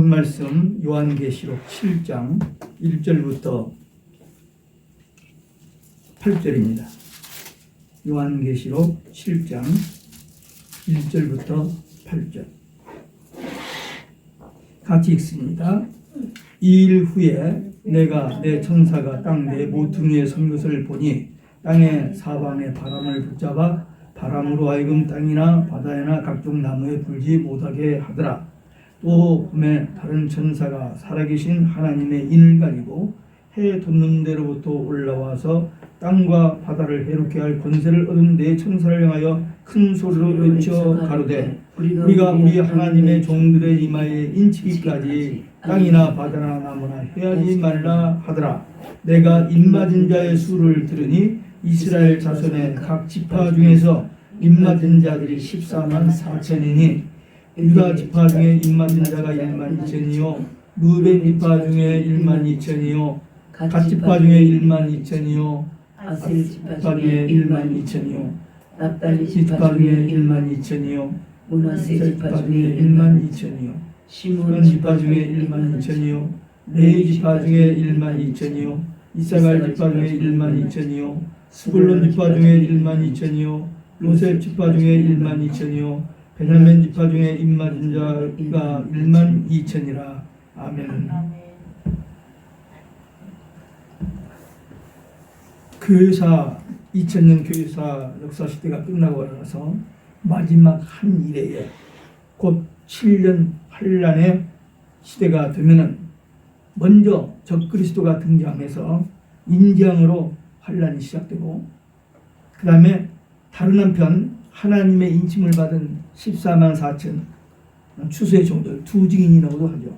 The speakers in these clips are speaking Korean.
말씀 요한계시록 7장 1절부터 8절입니다. 요한계시록 7장 1절부터 8절 같이 읽습니다. 이 일 후에 내가 내 천사가 땅 내 모퉁이에 선 것을 보니 땅의 사방에 바람을 붙잡아 바람으로 하여금 땅이나 바다에나 각종 나무에 불지 못하게 하더라. 또 봄에 다른 천사가 살아계신 하나님의 인을 가지고 해 돋는 데로부터 올라와서 땅과 바다를 해롭게 할 권세를 얻은 네 천사를 향하여 큰 소리로 외쳐 가로되 우리가 우리 하나님의 종들의 이마에 인치기까지 땅이나 바다나 나무나 해하지 말라 하더라. 내가 입맞은 자의 수를 들으니 이스라엘 자손의 각 지파 중에서 입맞은 자들이 14만 4천이니 유다 지파 중에 입맞은 자가 1만 2천이요 루벤 지파 중에 1만 2천이요 갓 지파 중에 1만 2천이요 아셀 지파 중에 1만 2천이요 납달리 지파 중에 1만 2천이요 므낫세 지파 중에 1만 2천이요 시몬 지파 중에 1만 2천이요 레위 지파 중에 1만 2천이요 이사갈 지파 중에 1만 2천이요 스불론 지파 중에 1만 2천이요 요셉 지파 중에 1만 2천이요 베냐민 지파 중에 입맞은 자가 1만 2천이라. 아멘. 교회사 2000년 교회사 역사 시대가 끝나고 나서 마지막 한 일에 곧 7년 환란의 시대가 되면은 먼저 적그리스도가 등장해서 인장으로 환란이 시작되고 그 다음에 다른 한편 하나님의 인침을 받은 14만 4천 추수의 종들 두 증인이라고도 하죠.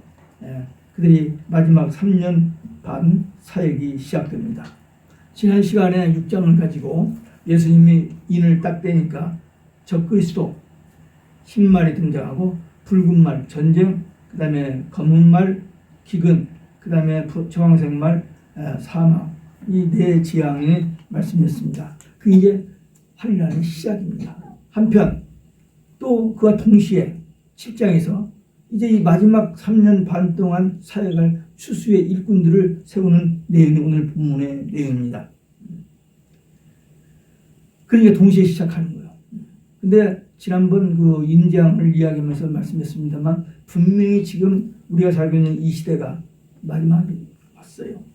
그들이 마지막 3년 반 사역이 시작됩니다. 지난 시간에 6장을 가지고 예수님이 인을 딱 떼니까 적그리스도 흰 말이 등장하고 붉은 말 전쟁, 그 다음에 검은 말 기근, 그 다음에 정황색 말 사망, 이 네 지향의 말씀이었습니다. 그게 이제 환란의 시작입니다. 한편 또 그와 동시에 7장에서 이제 이 마지막 3년 반 동안 사역할 추수의 일꾼들을 세우는 내용이 오늘 본문의 내용입니다. 그러니까 동시에 시작하는 거예요. 근데 지난번 그 인장을 이야기하면서 말씀했습니다만 분명히 지금 우리가 살고 있는 이 시대가 마지막이 왔어요.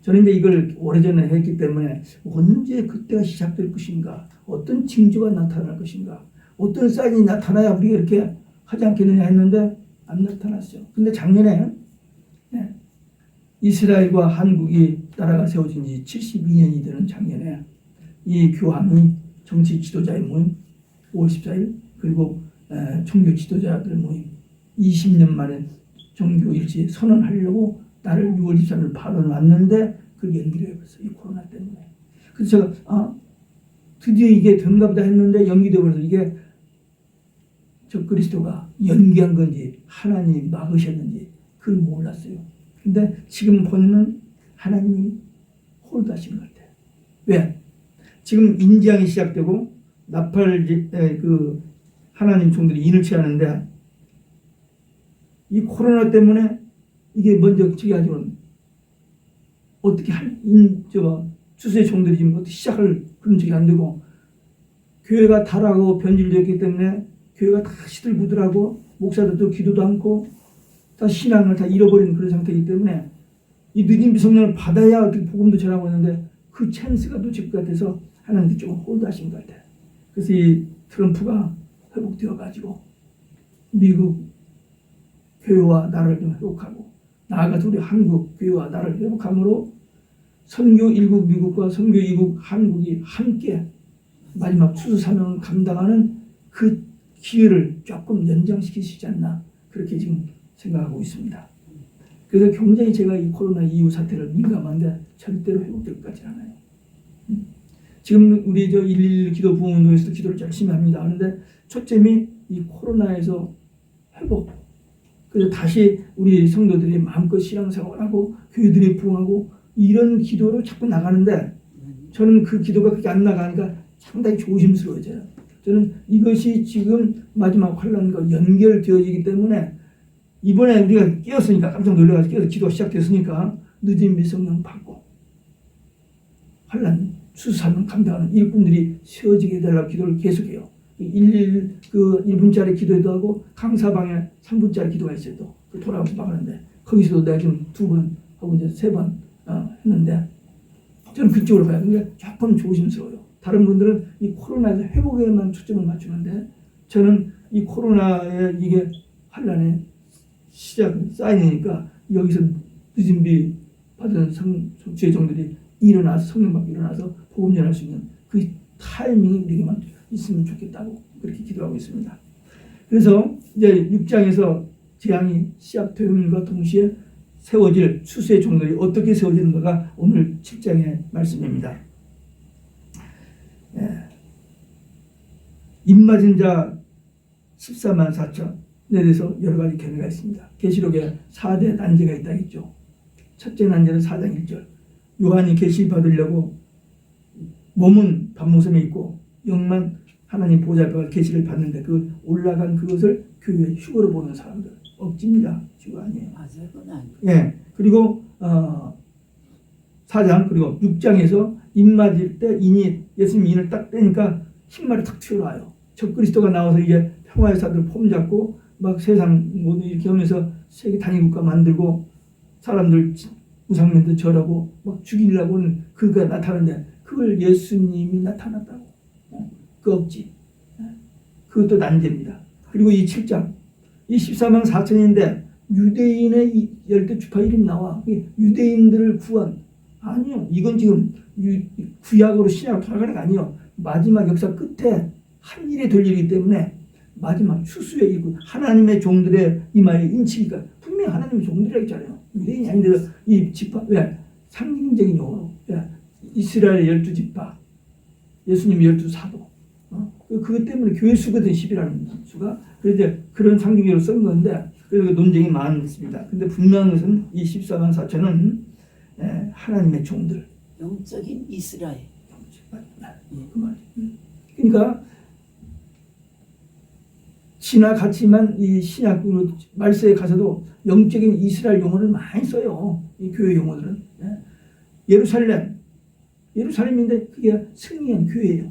저는 이제 이걸 오래전에 했기 때문에 언제 그때가 시작될 것인가, 어떤 징조가 나타날 것인가, 어떤 사인이 나타나야 우리가 이렇게 하지 않겠느냐 했는데 안 나타났어요. 근데 작년에 이스라엘과 한국이 나라가 세워진 지 72년이 되는 작년에 이 교황이 정치 지도자의 모임 5월 14일 그리고 종교 지도자들 모임 20년 만에 종교 일치 선언하려고 나를 6월 23일 발언왔는데 그걸 연기를 해버렸어요. 이 코로나 때문에. 그래서 제가 드디어 이게 된가 보다 했는데 연기되어 버려서 이게 적그리스도가 연기한 건지 하나님이 막으셨는지 그걸 몰랐어요. 근데 지금 보면 하나님이 홀드하신 것 같아요. 왜? 지금 인지항이 시작되고 나팔 그 하나님 종들이 인을 취하는데 이 코로나 때문에 이게 먼저 저기 아주 어떻게 추수의 종들이 지금 어떻게 시작을 그런 적이 안 되고 교회가 타락하고 변질되었기 때문에 교회가 다 시들부들하고 목사들도 기도도 않고 다 신앙을 다 잃어버린 그런 상태이기 때문에 이 늦은 비성령을 받아야 어떻게 복음도 전하고 있는데 그 찬스가 놓칠 것 같아서 하나님도 좀 홀드하신 것 같아요. 그래서 이 트럼프가 회복되어 가지고 미국 교회와 나라를 좀 회복하고 나아가서 우리 한국 교회와 나라를 회복함으로 선교 1국 미국과 선교 2국 한국이 함께 마지막 추수 사명을 감당하는 그 기회를 조금 연장시키시지 않나 그렇게 지금 생각하고 있습니다. 그래서 굉장히 제가 이 코로나 이후 사태를 민감한데 절대로 회복될 것 같지 않아요. 지금 우리 111 기도 부흥운동에서도 기도를 열심히 합니다. 하는데 초점이 이 코로나에서 회복. 그래서 다시 우리 성도들이 마음껏 신앙생활하고 교회들이 부흥하고 이런 기도로 자꾸 나가는데 저는 그 기도가 그렇게 안 나가니까 상당히 조심스러워져요. 저는 이것이 지금 마지막 환란과 연결되어지기 때문에 이번에 우리가 깨었으니까 깜짝 놀라서 깨어서 기도가 시작됐으니까 늦은 비 성령 받고 환란 수사는 감당하는 일꾼들이 세워지게 해달라고 기도를 계속해요. 1분짜리 기도도 하고 강사방에 3분짜리 기도가 있어요. 또 돌아가면서 막 하는데 거기서도 내가 지금 2번 하고 이제 3번 했는데 저는 그쪽으로 가요. 근데 조금 조심스러워요. 다른 분들은 이 코로나에서 회복에만 초점을 맞추는데 저는 이 코로나에 이게 환란의 시작 사인이니까 여기서 늦은 비 받은 주의 종들이 일어나서 성령 받고 일어나서 복음 전할 수 있는 그 타이밍이 우리에게만 있으면 좋겠다고 그렇게 기도하고 있습니다. 그래서 이제 6장에서 재앙이 시작됨과 동시에 세워질 추수의 종들이 어떻게 세워지는가가 오늘 7장의 말씀입니다. 입맞은 자 14만 4천에 대해서 여러 가지 견해가 있습니다. 계시록에 4대 난제가 있다 했죠. 첫째 난제는 4장 1절. 요한이 계시 받으려고 몸은 밤모섬에 있고 영만 하나님 보좌 앞에 계시를 받는데 그 올라간 그것을 교회 휴거로 보는 사람들 억지입니다. 휴거 아니에요. 맞아요, 그건 아니에요. 예. 그리고 4장 그리고 6장에서 입 맞을 때 인이 예수님 인을 딱 떼니까 흰말이 탁 튀어나와요. 적그리스도가 나와서 이제 평화의 사들 폼 잡고 막 세상 모두 이렇게 하면서 세계 단위국가 만들고 사람들 우상면도 절하고 막 죽이려고는 그가 나타나는데 그걸 예수님이 나타났다고. 그 억지. 그것도 난제입니다. 그리고 이 7장 이 14만 4천인데 유대인의 10대 주파 이름이 나와. 유대인들을 구원. 아니요. 이건 지금 구약으로 신약으로 돌아가는 게 아니에요. 마지막 역사 끝에 한 일이 될 일이기 때문에 마지막 추수의 일꾼 하나님의 종들의 이마에 인치니까 분명히 하나님의 종들이라고 했잖아요. 유대인이 아닌데 이 지파 왜 상징적인 용어로 이스라엘의 12지파 예수님의 12사도 그것 때문에 교회 수거든 10이라는 수가 그래서 그런 상징적으로 쓴 건데 그래서 논쟁이 많습니다. 근데 분명한 것은 이 14만 4천은 하나님의 종들 영적인 이스라엘. 그 말. 그러니까 지나갔지만 이 신약으로 말세에 가서도 영적인 이스라엘 용어를 많이 써요. 이 교회 용어들은. 예루살렘인데 그게 승리한 교회예요.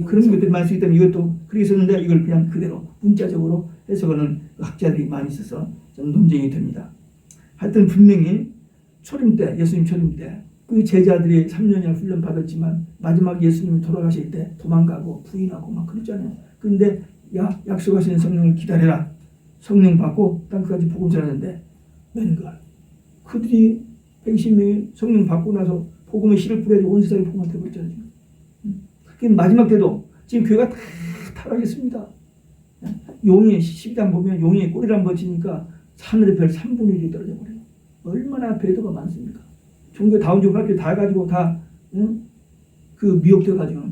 그런 것들이 많이 쓰기 때문에 이것도 그렇게 썼는데 이걸 그냥 그대로 문자적으로 해석하는 학자들이 많이 있어서 좀 논쟁이 됩니다. 하여튼 분명히 초림 때 예수님 초림 때 그 제자들이 3년이나 훈련 받았지만 마지막 예수님이 돌아가실 때 도망가고 부인하고 막 그랬잖아요. 그런데 약속하시는 성령을 기다려라. 성령 받고 땅끝까지 복음 전하는데 웬걸 그들이 120명이 성령 받고 나서 복음의 씨를 뿌려서 온 세상에 복음을 되고 있잖아요. 지금 마지막 때도 지금 교회가 다 타락했습니다. 용이 12장 보면 용이 꼬리를 한번 치니까 하늘의 별 3분의 1이 떨어져 버려요. 얼마나 배도가 많습니까? 종교 다운종 학교 다 해가지고 다 그 미혹돼가지고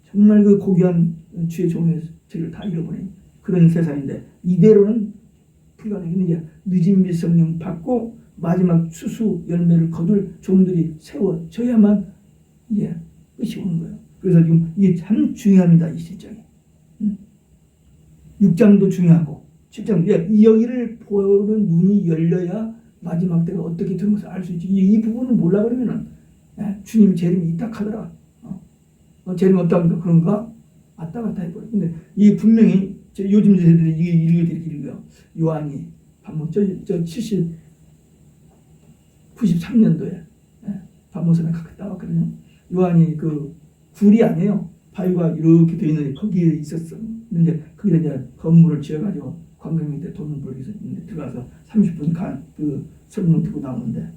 정말 그 고귀한 주의 종의 죄를 다 잃어버린 그런 세상인데 이대로는 불가능해요. 이제 늦은 비 성령 받고 마지막 추수 열매를 거둘 종들이 세워져야만 이제 끝이 오는 거예요. 그래서 지금 이게 참 중요합니다. 이 실정이. 6장도 중요하고 7장 여기를 보는 눈이 열려야 마지막 때가 어떻게 되는 것을 알 수 있지. 이 부분을 몰라버리면은 주님 재림이 이딱하더라. 재림 없다니까 그런가? 왔다 갔다 해버려. 근데 이 분명히 요즘 세대들이 이게 읽어요. 요한이 저 93년도에 밤모섬에 갔다 왔거든요. 요한이 그 굴이 아니에요. 바위가 이렇게 돼 있는데 거기에 있었어. 근데 거기다 이제 건물을 지어가지고 관광객들 돈을 벌기 위해서 들어가서 30분 그 설명 듣고 나오는데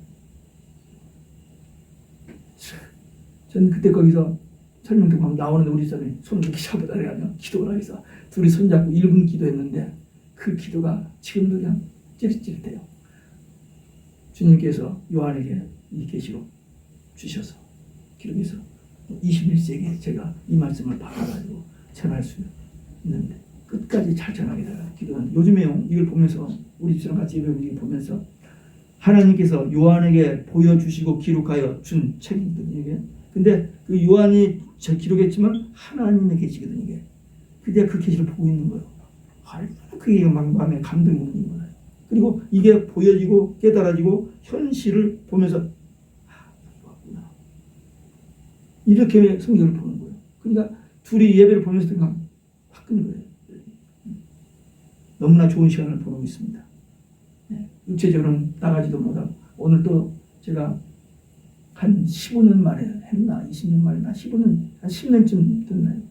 저는 그때 거기서 설명 듣고 나오는데 우리 사람이 손을 이렇게 잡아다 그래가지고 기도를 해서 둘이 손잡고 1분 기도했는데 그 기도가 지금도 그냥 찌릿찌릿해요. 주님께서 요한에게 이 계시록 주셔서 기록해서 21세기에 제가 이 말씀을 받아가지고 전할 수 있는데 끝까지 잘 전하게 되라 기도는 요즘에요. 이걸 보면서 우리 집사람 같이 이걸 보면서 하나님께서 요한에게 보여주시고 기록하여 준 책이거든요. 이게. 근데 그 요한이 기록했지만 하나님의 계시거든요. 이게. 그게 그 계시를 보고 있는 거예요. 얼마나 그게 막 마음에 감동이 오는 거예요. 그리고 이게 보여지고 깨달아지고 현실을 보면서 이거구나. 이렇게 성경을 보는 거예요. 그러니까 둘이 예배를 보면서 그냥 바꾼 거예요. 너무나 좋은 시간을 보내고 있습니다. 육체적으로는 나가지도 못하고 오늘 또 제가 한 15년 만에 했나 20년 만에 나 15년 한 10년쯤 됐나요?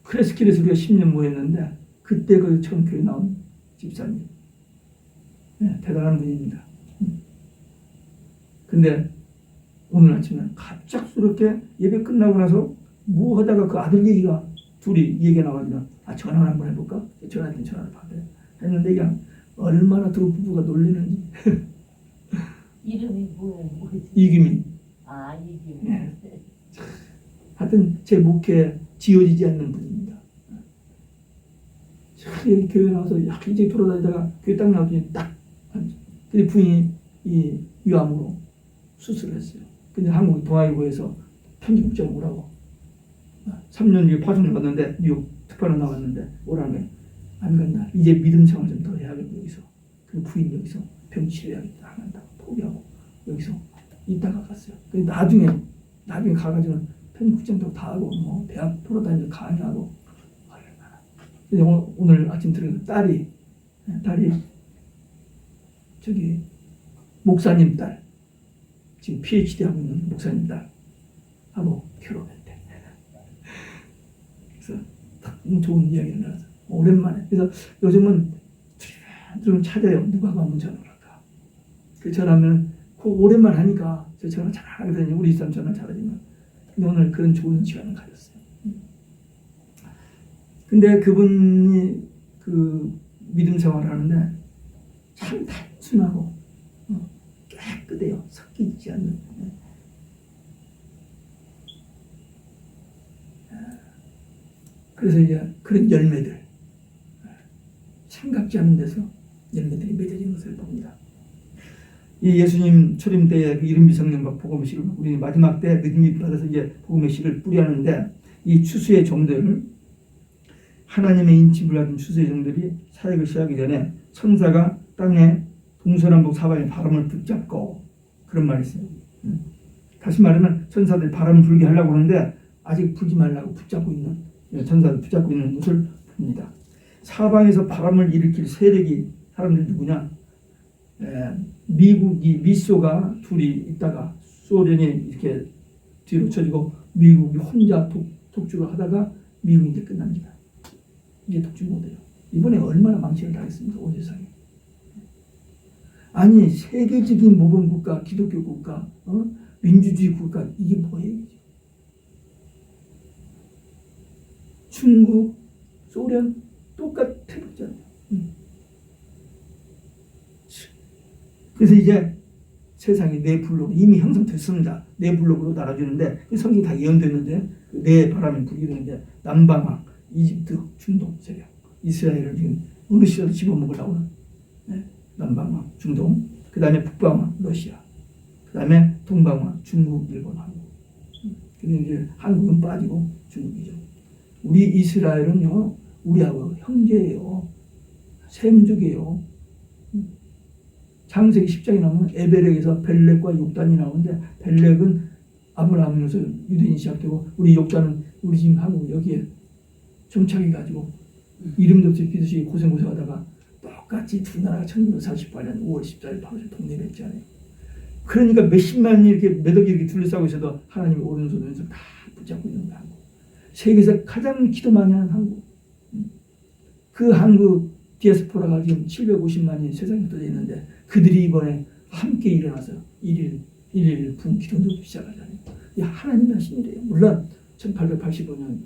크레스킬에서 우리가 10년 모였는데 그때 그 처음 교회 나온 집사님 대단한 분입니다. 근데 오늘 아침에 갑작스럽게 예배 끝나고 나서 뭐 하다가 그 아들 얘기가 둘이 얘기가 나와가지고 전화를 한번 해볼까? 전화했더니 전화를 받아요. 했는데 그냥 얼마나 두 부부가 놀리는지. 이름이 뭐지? 이규민. 아, 이규민. 네. 하여튼 제 목회에 지어지지 않는 분입니다. 여기 교회 나와서 이제 돌아다니다가 교회 딱 나오더니 딱 근데 부인이 이 위암으로 수술을 했어요. 근데 한국 동아일보에서 편집국장 오라고 3년 뒤에 파송을 갔는데 뉴욕 특파로 나왔는데 오라는 거예요. 안 간다. 이제 믿음 생활 좀 더 해야겠고 여기서. 그 부인 여기서 병 치료해야겠다. 안 한다고 포기하고 여기서 있다가 갔어요. 근데 나중에 가가지고 편집국장도 다 하고 뭐 대학 돌아다니면서 강의하고 얼마나. 근데 오늘 아침 들은 딸이 저기 목사님 딸 지금 PhD 하고 있는 목사님 딸하고 결혼했대. 그래서 너무 좋은 이야기를 나눠서 오랜만에. 그래서 요즘은 좀 찾아요. 누가 가면 전화를 할까. 그 전화하면 그 오랜만에 하니까 저 전화 잘 안 하거든요. 우리 사람 전화 잘하지만. 근데 오늘 그런 좋은 시간을 가졌어요. 근데 그분이 그 믿음 생활을 하는데 참 단순하고 깨끗해요. 섞이지 않는. 그래서 이제 그런 열매들 생각지 않은 데서 열매들이 맺어진 것을 봅니다. 이 예수님 초림 때의 그 이른비 성령과 복음의 씨를 우리는 마지막 때 믿음이 받아서 이제 복음의 씨를 뿌리하는데 이 추수의 종들 하나님의 인침을 받은 추수의 종들이 사역을 시작하기 전에 천사가 땅에 동서남북 사방의 바람을 붙잡고 그런 말이 있어요. 다시 말하면 천사들이 바람을 불게 하려고 하는데 아직 불지 말라고 붙잡고 있는 천사들 붙잡고 있는 것을 봅니다. 사방에서 바람을 일으킬 세력이 사람들이 누구냐? 미국이 미소가 둘이 있다가 소련이 이렇게 뒤로 쳐지고 미국이 혼자 독주를 하다가 미국이 이제 끝납니다. 이게 독주 모델이에요. 이번에 얼마나 망신을 당했습니까? 온 세상에. 아니 세계적인 모범 국가, 기독교 국가, 민주주의 국가 이게 뭐예요? 중국, 소련 똑같았잖아요. 그래서 이제 세상이 네 블록 이미 형성됐습니다. 네 블록으로 나눠주는데 그 성경이 다 예언됐는데 네 바람이 불게 되는데 남방왕, 이집트, 중동 세력, 이스라엘을 지금 어느 시대도 집어먹으려고 남방왕, 중동, 그 다음에 북방왕, 러시아, 그 다음에 동방왕, 중국, 일본, 한국. 근데 이제 한국은 빠지고 중국이죠. 우리 이스라엘은요, 우리하고 형제예요. 셈족이에요. 창세기 10장에 나오면 에벨렉에서 벨렉과 욕단이 나오는데 벨렉은 아브라함으로서 유대인이 시작되고 우리 욕단은 우리 지금 한국 여기에 정착해가지고 이름도 없이 비듯이 고생하다가 똑같이 두 나라가 1948년 5월 14일 바로 독립했잖아요. 그러니까 몇십만이 이렇게 몇 억이 이렇게 둘러싸고 있어도 하나님의 오른손 왼손 다 붙잡고 있는 한국. 세계에서 가장 기도 많이 하는 한국. 그 한국 디아스포라가 지금 750만이 세상에 흩어져 있는데 그들이 이번에 함께 일어나서 일일 분 기도도 시작하잖아요. 이 하나님이 하신 일이에요. 물론 1885년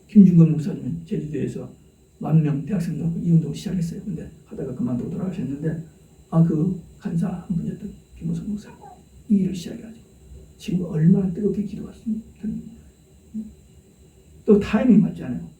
김중건 목사님은 제주도에서 10,000명 대학생들 하고 이 운동을 시작했어요. 근데 하다가 그만두고 돌아가셨는데 그 간사 한 분이었던 김호선 목사 이 일을 시작해가지고 지금 얼마나 뜨겁게 기도하십니까? 또 타이밍 맞잖아요.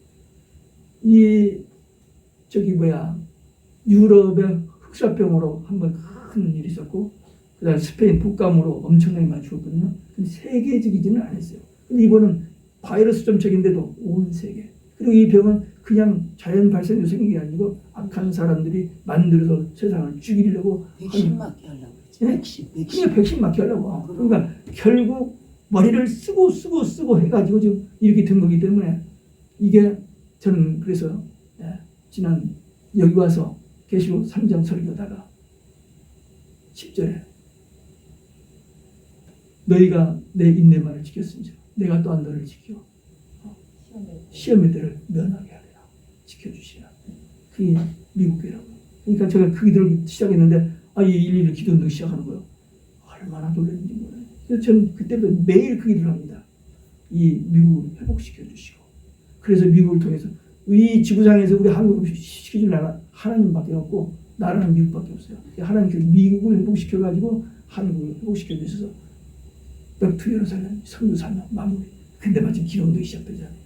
유럽의 흑사병으로 한번 큰 일이 있었고 그다음 스페인 독감으로 엄청나게 많이 죽었거든요. 근데 세계적이지는 않았어요. 근데 이번은 바이러스 점적인데도 온 세계. 그리고 이 병은 그냥 자연 발생해서 생긴 게 아니고 악한 사람들이 만들어서 세상을 죽이려고 백신 맞게 하려고 그러지. 네? 백신. 그냥 백신 맞게 하려고. 그러니까 결국 머리를 쓰고 해가지고 지금 이렇게 된 거기 때문에 이게 저는 그래서 지난 여기 와서 계시록 3장 설교다가 10절에 너희가 내 인내만을 지켰은지 내가 또한 너를 지켜 시험의 때를 면하게 하리라. 지켜주시라. 그게 미국 교회라고. 그러니까 제가 그 기도를 시작했는데 일일이 기도 운동 시작하는 거예요. 얼마나 놀랐는지 몰라요. 그래서 저는 그때부터 매일 그 기도를 합니다. 이 미국을 회복시켜 주시고. 그래서 미국을 통해서 이 지구상에서 우리 한국을 시켜줄 나라 하나님밖에 없고 나라는 미국밖에 없어요. 하나님께서 미국을 회복시켜가지고 한국을 회복시켜 주셔서 백투 예루살렘 선교 사명 마무리. 근데 마침 기도운동이 시작되잖아요.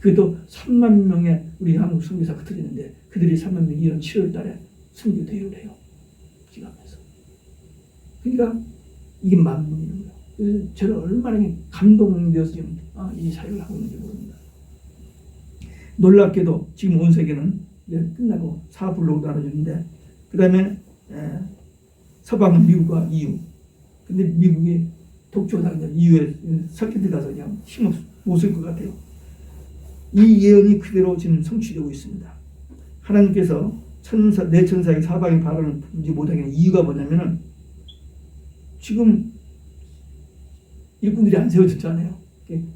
그것도 3만 명의 우리 한국 선교사가 흩어지는데 그들이 3만 명이 이런 7월 달에 선교 대회를 해요. 기가면서. 그러니까 이게 만문이는 거예요. 그래서 저는 얼마나 감동되어서 지금 이 사역을 하고 있는지 모릅니다. 놀랍게도 지금 온 세계는 이제 끝나고 4블록으로 나눠지는데 그 다음에 서방은 미국과 EU. 근데 미국이 독초당장 EU에 섞여 들어가서 그냥 힘없 못 쓸 것 같아요. 이 예언이 그대로 지금 성취되고 있습니다. 하나님께서 내 천사에게 사방의 발언을 풀지 못하게 하는 이유가 뭐냐면은 지금 일꾼들이 안 세워졌잖아요.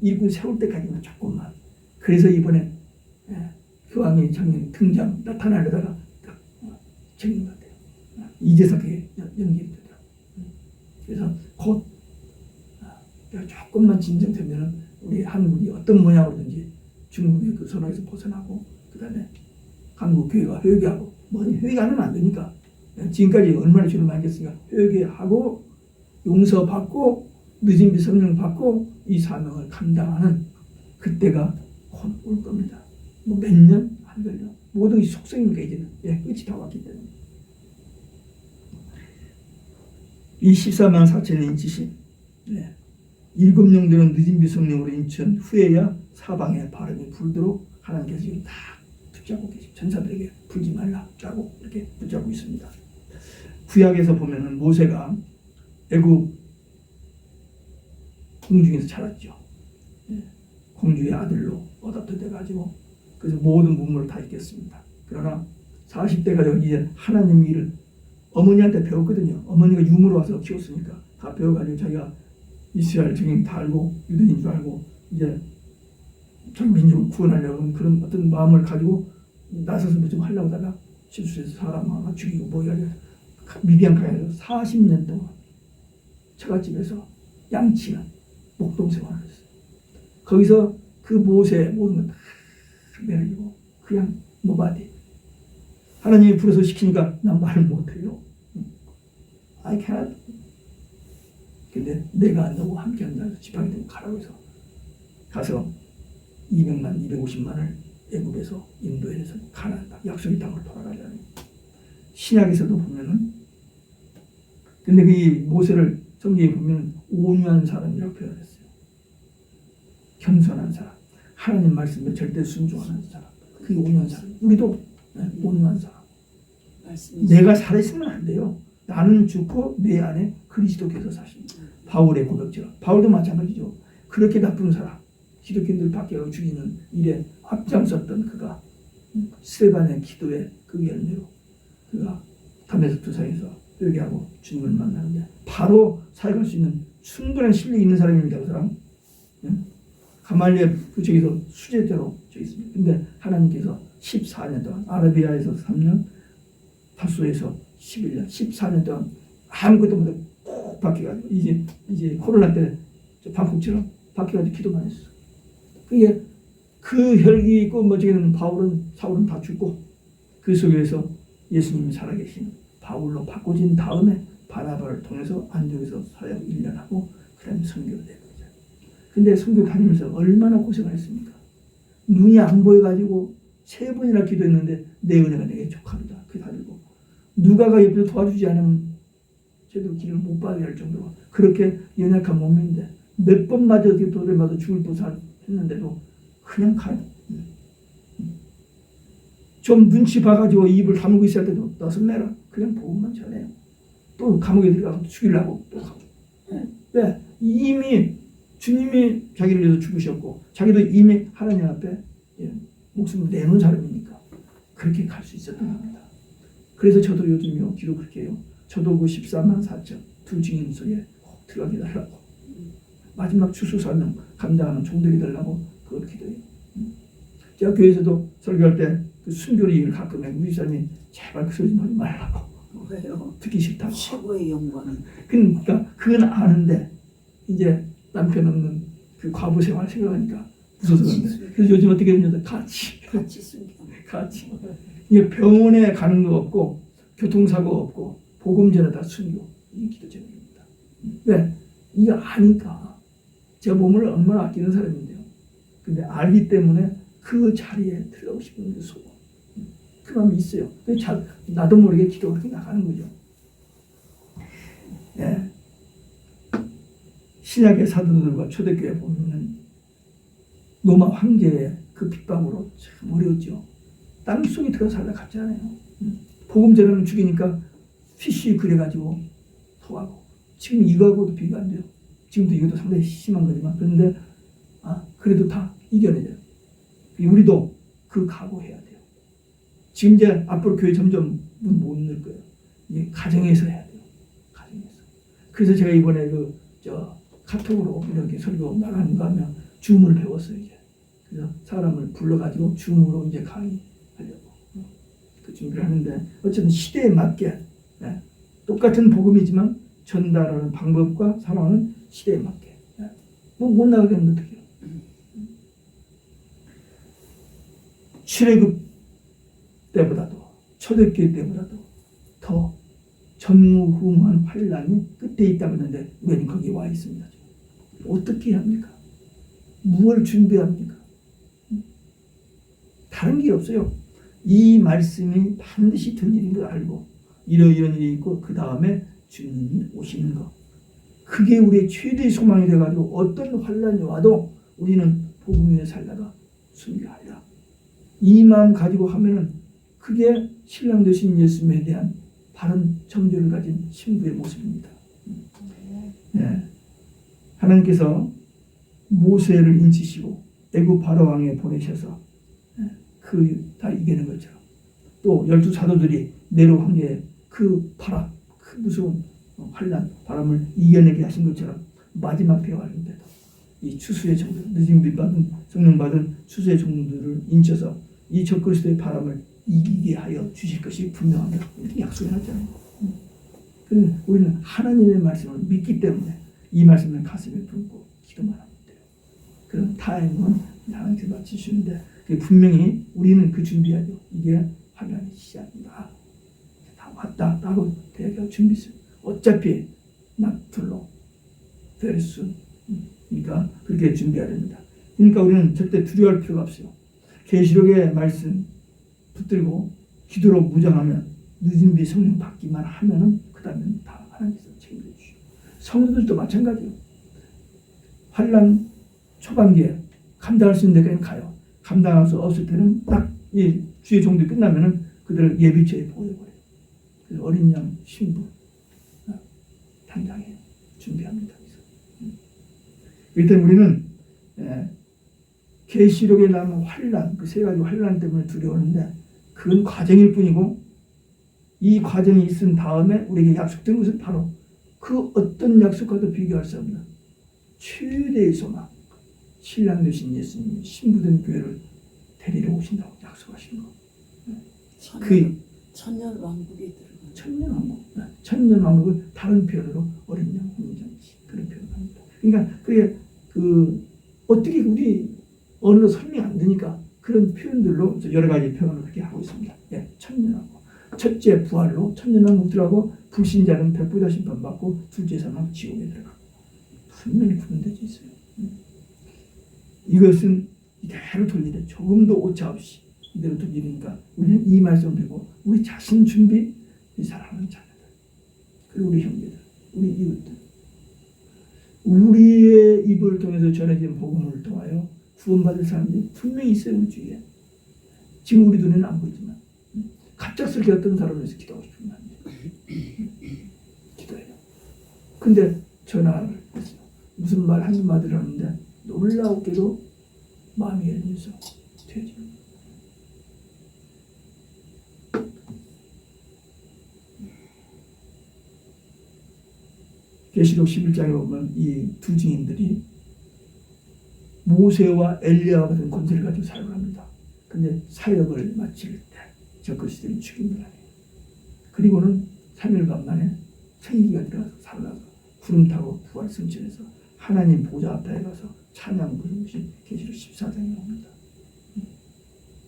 일꾼 세울 때까지만 조금만. 그래서 이번에 교황이 작년 등장 나타나려다가 딱 적인 것 같아요. 이제서 그게 연결이 되더라고요. 그래서 곧 조금만 진정되면 우리 한국이 어떤 모양으로든지 중국의 그 선악에서 벗어나고 그 다음에 한국 교회가 회개하고 회개하면 안 되니까 지금까지 얼마나 죄를 많이 했으니까 회개하고 용서받고 늦은 비 성령 받고 이 사명을 감당하는 그때가 곧 올 겁니다. 뭐 몇 년 안 걸려. 모든 게 속성이니까 이제는 끝이 다 왔기 때문에. 이 14만 4천의 인치심 7영들은 늦은 비 성령으로 인천 후에야 사방에 바람이 불도록 하나님께서 지금 다 붙잡고 계시고 전사들에게 불지 말라라고 이렇게 붙잡고 있습니다. 구약에서 보면은 모세가 애굽 궁중에서 자랐죠. 공주의 아들로 어답트 돼가지고 그래서 모든 문물을 다 읽겠습니다. 그러나 40대가 되고 이제 하나님 일을 어머니한테 배웠거든요. 어머니가 유무로 와서 키웠으니까 다 배워가지고 자기가 이스라엘 정인 다 알고 유대인 줄 알고 이제 전 민족을 구원하려는 그런 어떤 마음을 가지고 나서서 뭐 좀 하려고 하다가 실수해서 사람 하나 죽이고 뭐 이래서 미디안 가서 40년 동안 처갓집에서 양치는 목동 생활을 했어요. 거기서 그 모세 모든 걸 다 내리고 그냥 노바디. 하나님이 불어서 시키니까 난 말을 못해요. I cannot. 근데 내가 너와 함께 한다 해서 지팡이 들고 가라고 해서 가서 200만, 250만을 애굽에서 인도에서 가나안 약속의 땅으로 돌아가려는 신약에서도 보면은 근데 그 모세를 성경에 보면 온유한 사람이라고 표현했어요. 겸손한 사람, 하나님 말씀에 절대 순종하는 사람, 그게 온유한 사람. 우리도 온유한 사람. 내가 살아있으면 안 돼요. 나는 죽고 내 안에 그리스도께서 사십니다. 바울의 고백처럼. 바울도 마찬가지죠. 그렇게 나쁜 사람, 기독교인들 밖에 죽이는 일에 앞장섰던 그가 스데반의 기도의 그 열매로 그가 다메섹 상에서 회개하고 주님을 만나는데 바로 사역할 수 있는 충분한 실력이 있는 사람입니다. 그 사람. 가말리엘 저기서 수제자로 저기 있습니다. 근데 하나님께서 14년 동안 아라비아에서 3년, 타소에서 11년, 14년 동안 아무것도 못하고 꼭 박혀가지고 이제 코로나 때 방콕처럼 박혀가지고 기도만 했어. 그게 그 혈기 있고 멋지게는 사울은 다 죽고 그 속에서 예수님이 살아계신 바울로 바꿔진 다음에 바나바를 통해서 안디옥에서 사역 1년 하고 그 다음에 선교를 된 거죠. 근데 선교 다니면서 얼마나 고생을 했습니까? 눈이 안 보여가지고 3번이나 기도했는데 내 은혜가 내게 족합니다. 그게 다 들고 누가가 옆에서 도와주지 않으면 저도 길을 못 받아야 할 정도로 그렇게 연약한 몸인데 몇 번 맞아 돌에 맞아 죽을 뻔했는데도 그냥 가요. 좀 눈치 봐가지고 입을 다물고 있을 때도 떠슬내라. 그냥 복음만 전해요. 또 감옥에 들어가서 죽이려고 또 가고. 왜? 이미 주님이 자기를 위해서 죽으셨고 자기도 이미 하나님 앞에 목숨을 내놓은 사람이니까 그렇게 갈 수 있었던 겁니다. 그래서 저도 요즘요 기도 그렇게 해요. 저도 그 14만 4천 두 증인 속에 꼭 들어가게 달라고 마지막 추수사명 감당하는 종들이 되려고 그걸 기도해요. 제가 교회에서도 설교할 때 그 순교의 일을 가끔 해. 우리 사람이 제발 그 소리 좀 하지 말라고. 왜요? 듣기 싫다고. 최고의 영광. 그러니까 그건 아는데 이제 남편 없는 그 과부 생활 생각하니까 무서워서 그런데 그래서 요즘 어떻게 되냐면 같이 순교. 같이 이게 병원에 가는 거 없고 교통사고 없고 복음 전에 다 순교. 이게 기도 제목입니다. 왜? 이거 아니까 제 몸을 얼마나 아끼는 사람인데요. 근데 알기 때문에 그 자리에 들어가고 싶은 그 소원 그 마음이 있어요. 그래서 나도 모르게 기도가 그렇게 나가는 거죠. 예. 신약의 사도들과 초대교회 보면 로마 황제의 그 핍박으로 참 어려웠죠. 땅속에 들어 살다 갔잖아요. 복음 전하면 죽이니까 피쉬 그래가지고 토하고 지금 이거하고도 비교 안 돼요. 지금도 이것도 상당히 심한 거지만 그런데 그래도 다 이겨내죠. 우리도 그 각오해야 돼요. 지금 이제 앞으로 교회 점점 문 못 넣을 거예요. 이제 가정에서 해야 돼요. 가정에서. 그래서 제가 이번에 카톡으로 이렇게 설교 나가는 거 하면 줌을 배웠어요 이제. 그래서 사람을 불러가지고 줌으로 이제 강의하려고 그 준비를 하는데 어쨌든 시대에 맞게 똑같은 복음이지만 전달하는 방법과 상황은 시대에 맞게 못 나가겠는데 어떡해요. 출애굽 때보다도 초대교회 때보다도 더 전무후무한 환란이 끝에 있다고 하는데 우리는 거기 와 있습니다. 어떻게 합니까? 무엇을 준비합니까? 다른 게 없어요. 이 말씀이 반드시 된 일인 걸 알고 이런 일이 있고 그 다음에 주님이 오시는 것. 그게 우리의 최대의 소망이 돼가지고 어떤 환란이 와도 우리는 복음 위에 살다가 순교하리라. 이 마음 가지고 하면은 그게 신랑 되신 예수님에 대한 바른 정죄를 가진 신부의 모습입니다. 네. 하나님께서 모세를 인치시고 애굽 바로 왕에 보내셔서 그 다 이기는 것처럼 또 12사도들이 네로 황제의 그 바람, 그 무서운 환란, 바람을 이겨내게 하신 것처럼 마지막 대화인데도 이 추수의 종들, 늦은 빛 받은 성령 받은 추수의 종들을 인쳐서 이 적그리스도의 바람을 이기게 하여 주실 것이 분명하다. 이렇게 약속해놨잖아요. 그럼 우리는 하나님의 말씀을 믿기 때문에 이 말씀을 가슴에 품고 기도만 하면 돼요. 그럼 타임은 하나님께서 맞추시는데 분명히 우리는 그 준비하죠. 이게 환란의 시작이다. 다 왔다라고 대가 준비했어요. 어차피 나툴로 벨순 그러니까 그렇게 준비해야 됩니다. 그러니까 우리는 절대 두려워할 필요가 없어요. 계시록의 말씀 붙들고 기도로 무장하면 늦은 비 성령 받기만 하면은 그 다음에는 다 하나님께서 책임져 주시고 성도들도 마찬가지예요. 환란 초반기에 감당할 수 있는 데까지 가요. 감당할 수 없을 때는 딱 이 주의 종들이 끝나면은 그들을 예비처에 보내버려요. 그래서 어린 양 신부 당장에 준비합니다. 일단 우리는 계시록에 나오는 환란, 그 세 가지 환란 때문에 두려워하는데 그건 과정일 뿐이고 이 과정이 있은 다음에 우리에게 약속된 것은 바로 그 어떤 약속과도 비교할 수 없는 최대의 소망, 신랑 되신 예수님이 신부된 교회를 데리러 오신다고 약속하신 거. 천년 왕국에 들어가는 천년 왕국을 다른 표현으로 어린 양 혼인잔치 그런 표현을 합니다. 그러니까 그게 어떻게 우리 언어로 설명이 안 되니까 그런 표현들로 여러 가지 표현을 그렇게 하고 있습니다. 천년 왕국. 첫째 부활로 천년 왕국 들어가고 불신자는 백보자 심판 받고 둘째 사망 지옥에 들어가고 분명히 구분되어 있어요. 이것은 이대로 돌리되 조금도 오차 없이 이대로 돌리니까 우리는 이 말씀을 배우고 우리 자신 준비, 우리 사랑하는 자녀들, 그리고 우리 형제들, 우리 이웃들, 우리의 입을 통해서 전해진 복음을 통하여 구원받을 사람들이 분명히 있어요. 우리 주위에. 지금 우리 눈에는 안 보이지만 갑작스럽게 어떤 사람을 위해서 기도하고 싶으면 안 돼요. 기도해요. 근데 전화를 했어요. 무슨 말 한마디를 하는데 놀라웠게도 마음이 열려서 되어집니다. 계시록 11장에 보면 이 두 증인들이 모세와 엘리야와 같은 권세를 가지고 사역을 합니다. 근데 사역을 마칠 때 저 그리스도를 죽인 걸 아니에요. 그리고는 3일간 만에 생기가 들어가서 살아나서 구름 타고 부활 승천해서 하나님 보좌 앞에 가서 찬양 부르는 것이 계시록 14장에 나옵니다.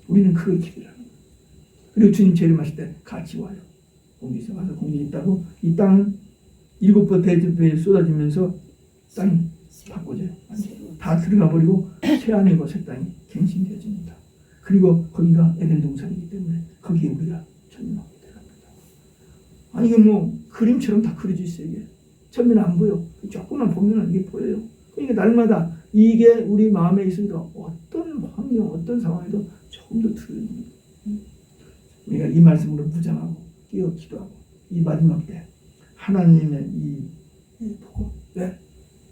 우리는 그걸 기대를 하는 거예요. 그리고 주님 재림하실 때 같이 와요. 공기에서 와서 공기 있다고 이 땅은 7번 대접에 쏟아지면서 땅이 바꿔져요. 다 들어가 버리고 새 하늘과 새 땅이 갱신되어집니다. 그리고 거기가 에덴 동산이기 때문에 거기에 우리가 천년왕국이 들어갑니다. 아니 이게 뭐 그림처럼 다 그려져 있어요. 이게 처음에는 안 보여. 조금만 보면 이게 보여요. 그러니까 날마다 이게 우리 마음에 있으니까 어떤 환경, 어떤 상황에도 조금 더 들어요. 우리가 이 말씀으로 무장하고 끼어 기도하고 이 마지막 때 하나님의 이 보고 왜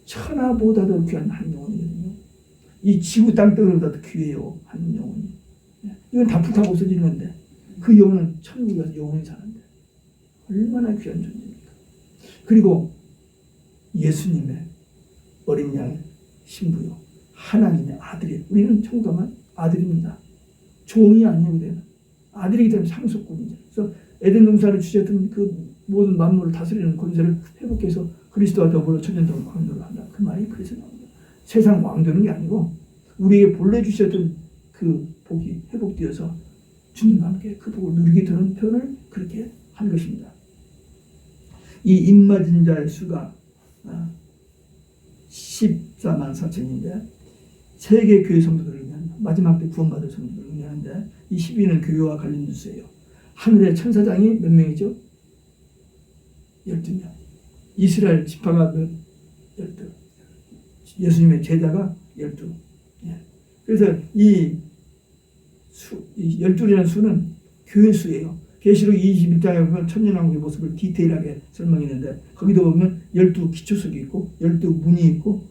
천하보다도 귀한 한 영혼이거든요. 이 지구 땅덩어리보다도 귀해요. 한 영혼이. 이건 다 불타고 없어지는 건데 그 영혼은 천국에 가서 영원히 사는데 얼마나 귀한 존재입니까? 그리고 예수님의 어린 양의 신부요. 하나님의 아들이에요. 우리는 천국 가면 아들입니다. 종이 아니에요. 그때는. 아들이기 때문에 상속권이죠. 그래서 에덴 동산을 주셨던 그 모든 만물을 다스리는 권세를 회복해서 그리스도와 더불어 천년동안 왕노를 한다. 그 말이 그래서 나옵니다. 세상 왕되는 게 아니고 우리에게 본래 주셨던 그 복이 회복되어서 주님과 함께 그 복을 누리게 되는 표현을 그렇게 한 것입니다. 이 입맞은 자의 수가 14만 4천인데 세계 교회 성도들을 위한 마지막 때 구원받을 성도들을 위한데 이 12는 교회와 관련된 수예요. 하늘의 천사장이 몇 명이죠? 12명. 이스라엘 지파가 12. 예수님의 제자가 12. 그래서 이 12이라는 수는 교회 수예요. 계시록 21장에 보면 천년왕국의 모습을 디테일하게 설명했는데 거기도 보면 12 기초석이 있고 12문이 있고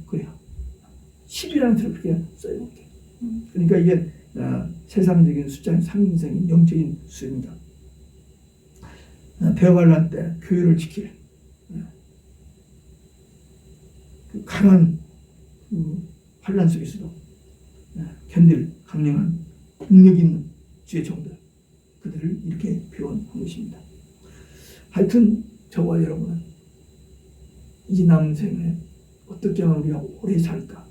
그래요. 10이라는 수를 그렇게 써요. 그러니까 이게 세상적인 숫자는 상징적인 영적인 수입니다. 대환란 때 교회를 지킬 그 강한 환란 속에서도 견딜 강력한 능력 있는 주의 종들 그들을 이렇게 표현한 것입니다. 하여튼 저와 여러분은 이 남은 생에 어떻게 하면 우리가 오래 살까?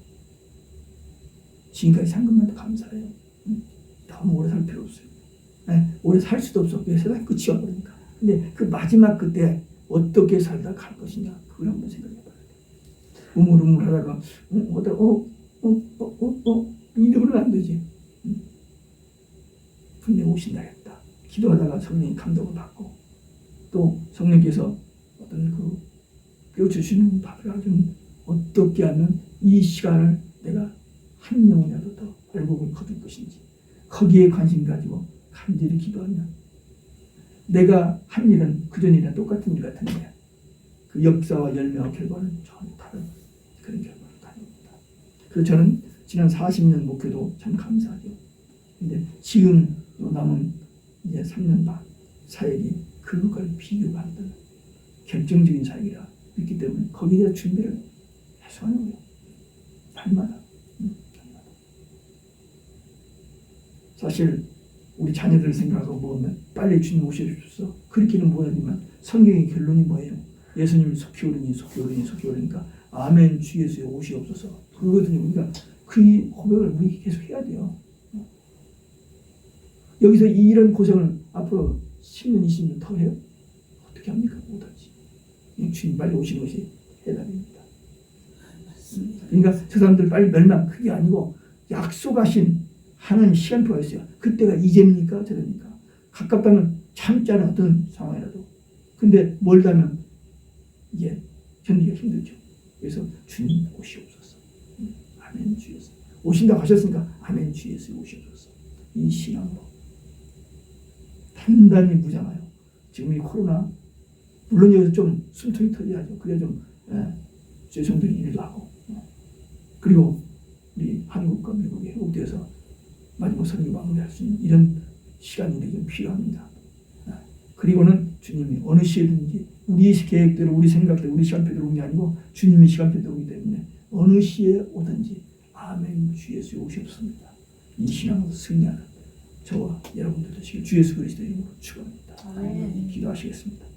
지금까지 산 것만 감사해요. 너무 오래 살 필요 없어요. 오래 살 수도 없어. 왜 세상 끝이 와버리니까. 근데 그 마지막 그때 어떻게 살다 갈 것이냐 그걸 한번 생각해 봐야 돼요. 우물우물하다가 이러면 안 되지. 분명히 오신다겠다. 기도하다가 성령이 감동을 받고 또 성령께서 어떤 그 뼈주시는 밥을 아주 어떻게 하면 이 시간을 내가 한 영혼이라도 더 발복을 거둘 것인지 거기에 관심 가지고 간절히 기도하면 내가 한 일은 그전이랑 똑같은 일 같은데 그 역사와 열매와 결과는 전혀 다른 그런 결과를 가져옵니다. 그래서 저는 지난 40년 목표도 참 감사하죠. 근데 지금 남은 이제 3년 반 사역이 그것과는 비교가 안 되는 결정적인 사역이라 믿기 때문에 거기에 대한 준비를 계속 하는 거예요. 날마다. 사실 우리 자녀들을 생각하고 보면 빨리 주님 오셔주셔서 그렇게는 못하지만 성경의 결론이 뭐예요? 예수님이 속히 오르니 오르니까 아멘 주 예수의 옷이 없어서 그거거든요. 그러니까 그 고백을 우리 계속 해야 돼요. 여기서 이런 고생을 앞으로 10년 20년 더 해요? 어떻게 합니까? 못하지. 주님 빨리 오시는 것이 해답입니다. 그러니까 저 사람들 빨리 멸망 그게 아니고 약속하신 하나님 시간표가 있어요. 그때가 이제입니까? 저입니까? 가깝다면 참자는 어떤 상황이라도. 근데 멀다면 이게 견디기가 힘들죠. 그래서 주님 오시옵소서. 아멘 주 예수. 오신다고 하셨으니까 아멘 주 예수 오시옵소서. 이 신앙으로 단단히 무장하여 지금 이 코로나 물론 여기서 좀 숨통이 터져야죠. 그래야 좀 죄송드린 일도 하고 그리고 우리 한국과 미국에 회복되어서 마지막 선교 마무리할 수 있는 이런 시간이 우리에게 좀 필요합니다. 그리고는 주님이 어느 시에든지 우리의 계획대로 우리 생각대로 우리 시간표대로 오는 게 아니고 주님의 시간표대로 오기 때문에 어느 시에 오든지 아멘 주 예수 오셨습니다. 이 신앙으로 승리하는 저와 여러분들 되시길 주 예수 그리스도 이름으로 축원합니다. 아멘. 기도하시겠습니다.